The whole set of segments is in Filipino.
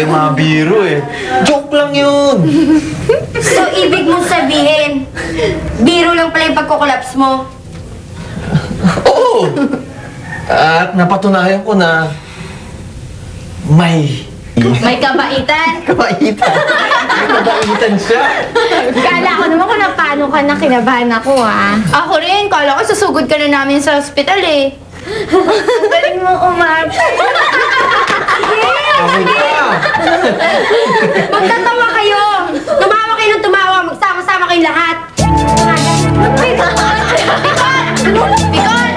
yung mga biro eh. Joke lang yun! So, ibig mong sabihin, biro lang pala yung pagkukolaps mo? Oo! At napatunayan ko na may May kabaitan? kabaitan. May kabaitan siya. Kala ko naman kung na paano ka na kinabahan ako, ha? Ako rin. Kala ko susugod ka na namin sa ospital, eh. Ang galing mo umarte. Okay ka! Magtatawa kayo. Tumawa kayo ng tumawa. Magsama-sama kayong lahat. Pikon! Pikon!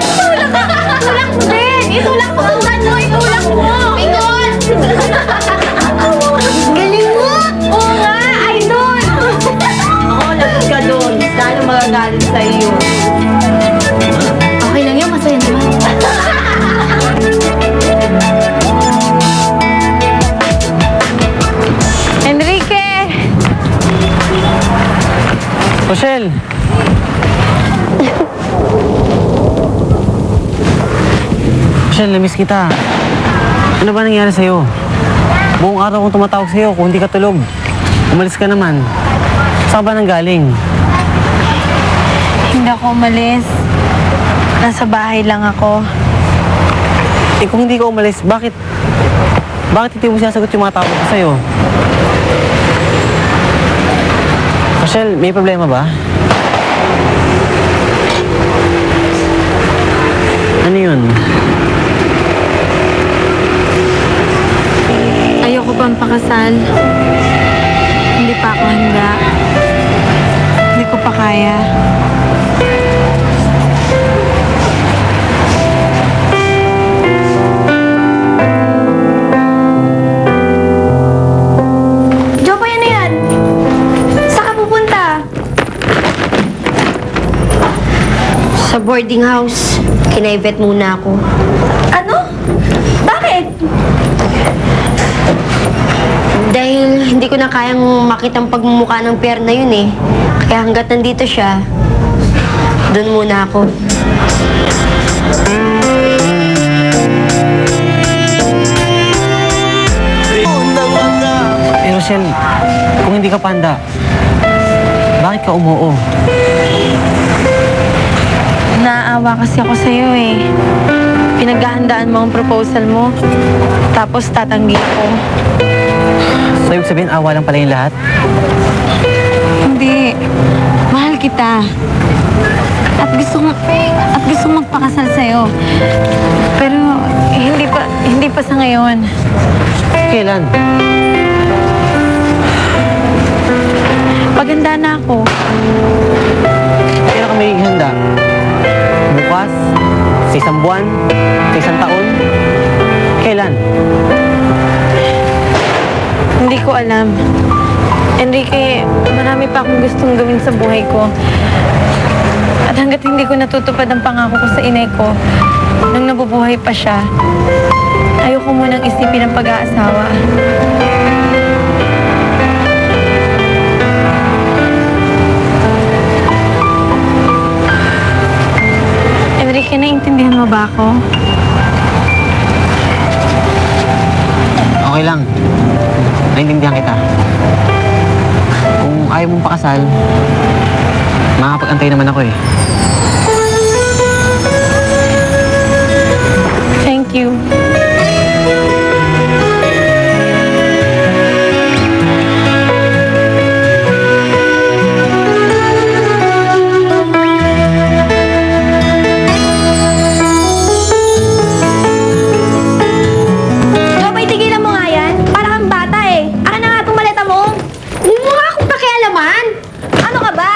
Itulak mo din! Itulak mo! Itulak mo! Pikon! Galing mo! Oo nga! Idol! Oo, lagot ka doon. Lalo magagalit sa iyo. Okay lang yun. Masaya naman. Enrique! Rochelle! Rochelle, namiss kita. Ano ba nangyari sa'yo? Buong araw kong tumatawag sa'yo kung hindi ka tulog. Umalis ka naman. Saan ba nang galing? Hindi ako umalis. Nasa bahay lang ako. Eh kung hindi ka umalis, bakit hindi mo sinasagot yung mga tawag ko sa'yo? Rochelle, may problema ba? Ano yun? Ayoko pang pakasal. Hindi pa ako handa. Hindi ko pa kaya. Jopa, yan na yan. Saan ka pupunta? Sa boarding house. Kinaivet muna ako. Ano? Bakit? Dahil hindi ko na kayang makitang pagmumukha ng Pierre na yun eh. Kaya hanggat nandito siya, doon muna ako. Eh Rochelle, kung hindi ka panda, bakit ka umuo? Naaawa kasi ako sa'yo eh. Pinaghahandaan mo ang proposal mo. Tapos tatanggi ako. So ibig sabihin, awa lang pala yung lahat? Hindi. Mahal kita. At gusto magpakasal sa'yo. Pero hindi pa sa ngayon. Kailan? Paganda na ako. Kailan ka may handa? Bukas? Sa isang buwan? Sa isang taon? Kailan? Hindi ko alam. Enrique, marami pa akong gustong gawin sa buhay ko. At hanggat hindi ko natutupad ang pangako ko sa inay ko, nang nabubuhay pa siya, ayoko munang isipin ang pag-aasawa. Enrique, naiintindihan mo ba ako? Okay lang. Naintindihan kita. Kung ayaw mong pakasal, makakapag-antay naman ako eh. Thank you. Jopay, tigilan mo nga yan. Para kang bata eh. Akin na nga itong maleta mo. Huwag mo nga akong pakialaman. Ano ka ba?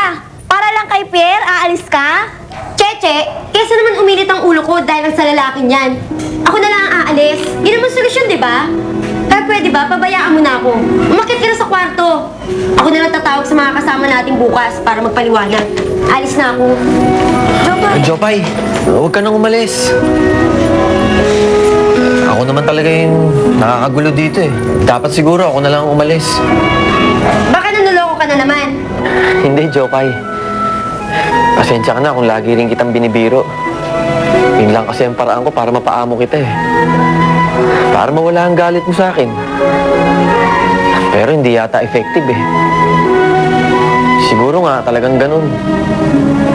Para lang kay Pierre, aalis ka? Cheche, kesa naman umilit ang ulo ko dahil lang sa lalaking yan. Ako na lang ang aalis. Yun naman solusyon, di ba? Kaya pwede ba, pabayaan mo na ako. Umakit ka na sa kwarto. Ako na lang tatawag sa mga kasama natin bukas para magpaliwanag. Alis na ako. Jopay. Jopay, huwag ka nang umalis. Ako naman talaga yung nakakagulo dito eh. Dapat siguro ako na lang umalis. Baka nanuloko ka na naman. Hindi, Jopay. Pasensya ka na kung lagi rin kitang binibiro. Yun lang kasi ang paraan ko para mapaamo kita eh. Para mawala ang galit mo sa akin. hindi yata effective eh. Siguro nga talagang ganun.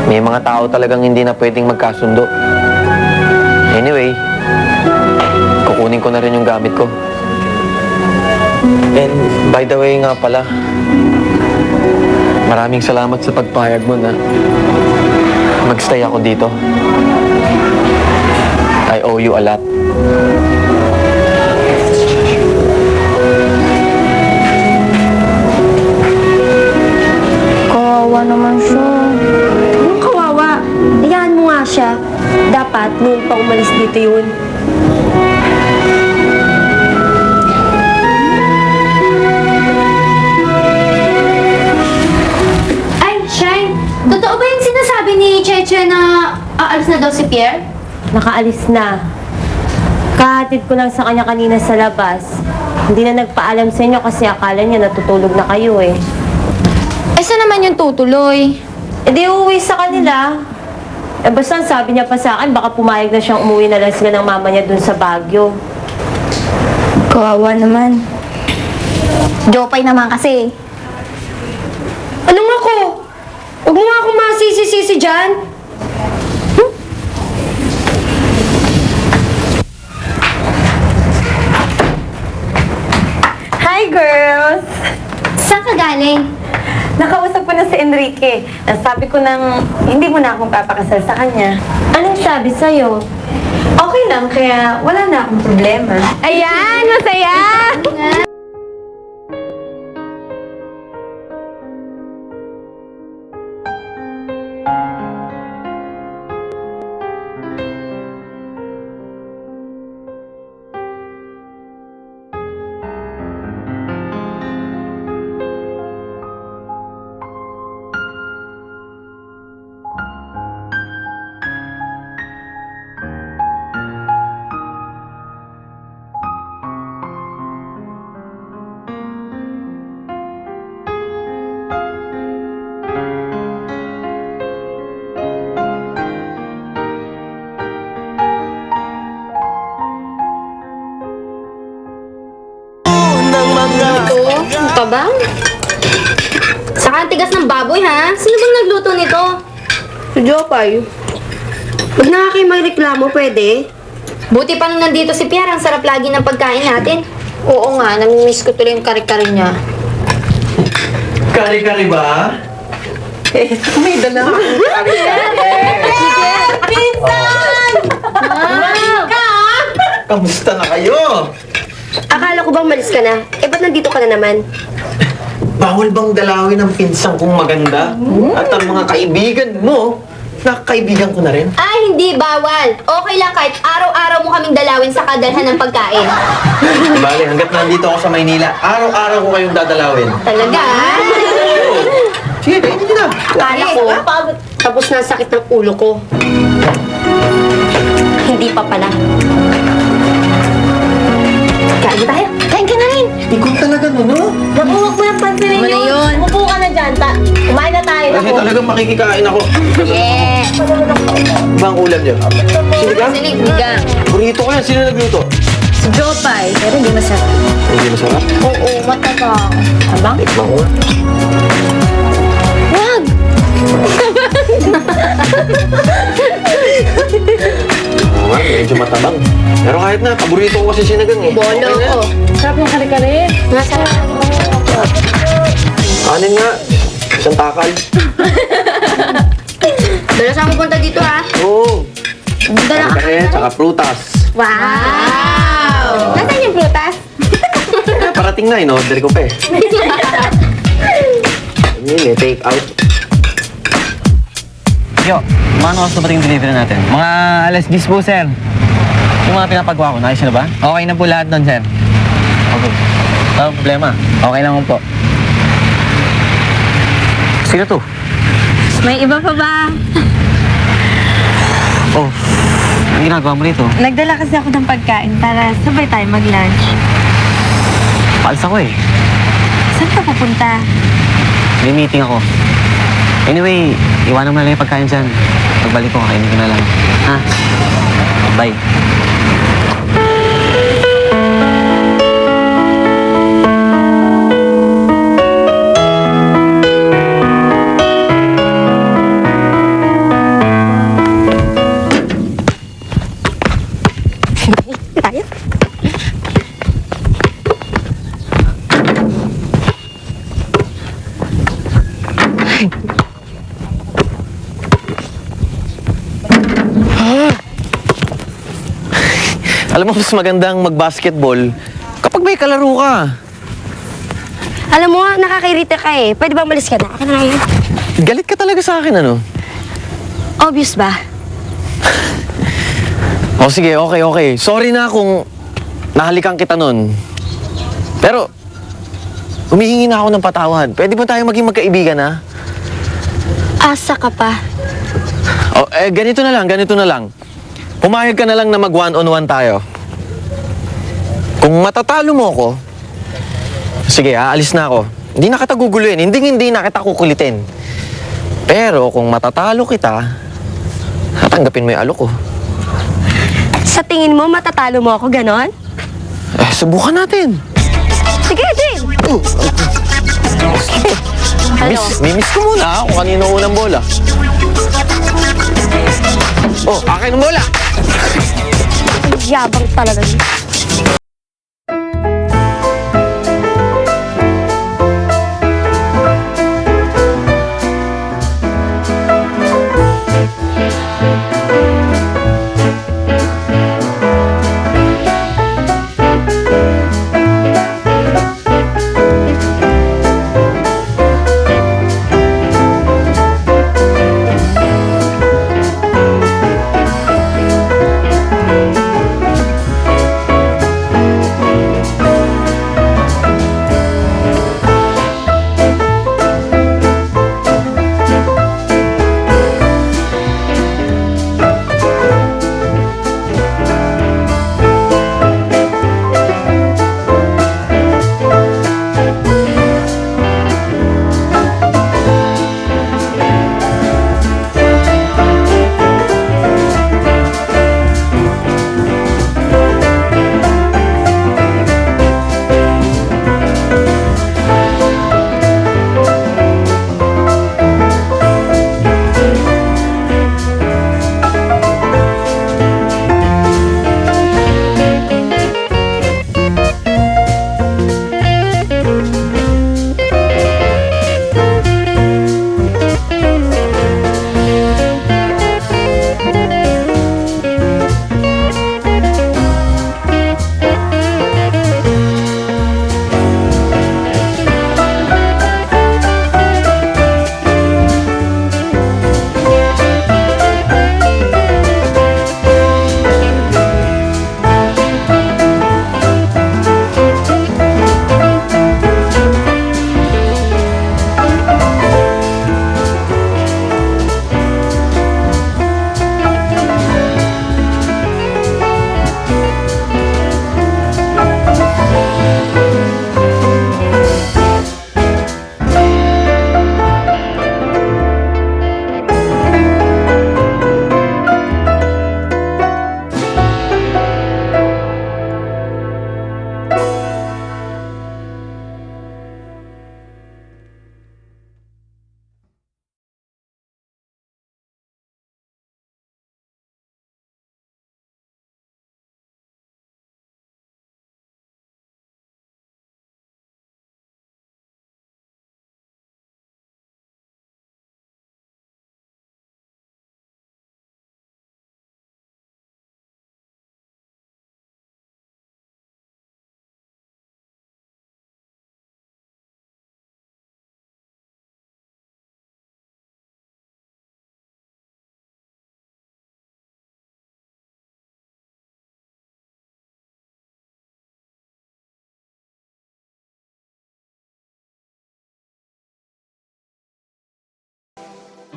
May mga tao talagang hindi na pwedeng magkasundo. Anyway, kukunin ko na rin yung gamit ko. And by the way nga pala, maraming salamat sa pagpayag mo na magstay ako dito. I owe you a lot. Kawawa naman siya. Anong kawawa? Hayaan mo nga siya. Dapat, noon pa umalis dito yun. Ay, Shine! Totoo ba yung sinasabi ni Cheche na aalis na daw si Pierre? Nakaalis na. Kahatid ko lang sa kanya kanina sa labas. Hindi na nagpaalam sa inyo kasi akala niya natutulog na kayo eh. Eh, saan naman yung tutuloy? E di uuwi sa kanila. Eh basta sabi niya pa sa akin, baka pumayag na siyang umuwi na lang sila ng mama niya dun sa Baguio. Kawawa naman. Jopay naman kasi. Anong ako? Huwag mo nga akong masisi-sisi dyan. Hi, girls! Saan ka galing? Nakausap ko na si Enrique. Nasabi ko nang hindi mo na akong papakasal sa kanya. Anong sabi sa'yo? Okay lang, kaya wala na akong problema. Ayan! Masaya! Ito ba? Saka ang tigas ng baboy, ha? Sino bang nagluto nito? Si Jopay. Huwag na nga kayo magreklamo, pwede? Buti pa nung nandito si Pierre, ang sarap lagi ng pagkain natin. Oo nga, namimiss ko tuloy yung kare-kare niya. Kari-kari ba? May dala ako. Kamusta na kayo? Akala ko bang malis ka na? Eh, ba't nandito ka na naman? Bawal bang dalawin ang pinsang kong maganda? At ang mga kaibigan mo, nakakaibigan ko na rin. Ay, hindi bawal. Okay lang kahit araw-araw mo kaming dalawin sa kadalhan ng pagkain. Bale, hanggat nandito ako sa Maynila, araw-araw ko kayong dadalawin. Talaga, ha? Sige, kainin niyo na. Akala ko, tapos na ang sakit ng ulo ko. Hindi pa pala. Kain tayo. Kain ka na rin. Ikaw talaga, no? Naku, huwag mo nang pansinin Ano yun? Umupo ka na dyan. Kumain na tayo. Kasi Naku. talagang makikikain ako. Yeah. Bang ulam niyo? Sinigang? Sinigang. Burrito ko yan. Sino nagluto? Si Jopay. Pero hindi masarap. Hindi masarap. Oo, matabang. Abang? Tikman ko nga. Wag! Oo nga, medyo matabang. Pero kahit na, paborito ko kasi sinigang eh. Bolo Okay na. ko. Sarap ng kare-kare. Masarap. Kanin nga. Isang takal. Dala saan pupunta dito, ha? Oo. Dala ka. Kare, tsaka prutas. Wow! Nasaan yung prutas? Parating na, in-order ko pa eh. Yun eh, take out. Yo, mga oras na ba yung delivery natin? Mga alas 10 po, sir. Yung mga pinapagawa ko, naayos na ba? Okay na po lahat doon, sir. Okay. Walang problema. Okay lang po. Sino to? May iba pa ba? Oh, ang ginagawa mo rito? Nagdala kasi ako ng pagkain para sabay tayo mag-lunch. Paalis ako eh. Saan ka pupunta? May meeting ako. Anyway, iwanan mo na lang yung pagkain dyan. Pagbalik ko, kakainin ko na lang. Ha? Bye. Alam mo, mas magandang mag-basketball kapag may kalaro ka. Alam mo, nakakairita ka eh. Pwede ba umalis ka na? Akin na yun. Galit ka talaga sa akin, ano? Obvious ba? O sige, okay. Sorry na kung nahalikan kita nun. Pero, humihingi na ako ng patawad. Pwede ba tayo maging magkaibigan, ha? Asa ka pa. O, ganito na lang. Pumayag ka na lang na mag one-on-one tayo. Kung matatalo mo ako, sige, aalis na ako. Hindi na kita guguluhin, hindi na kita kukulitin. Pero kung matatalo kita, tatanggapin mo yung alok ko. Sa tingin mo, matatalo mo ako, ganon? Subukan natin. Sige, Jane! Sige. Miss ko muna ha, kung kanino unang bola. Oh, akin ang bola! Yabang talaga yun.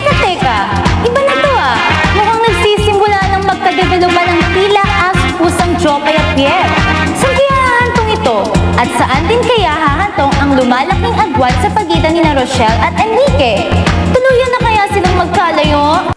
Teka, iba na to ah. Mukhang nagsisimula ng magkadevelopan ng tila as-pusang Jopay at Pierre. Saan kaya hahantong ito? At saan din kaya hahantong ang lumalaking agwat sa pagitan ni Rochelle at Enrique? Tuluyan na kaya silang magkalayo?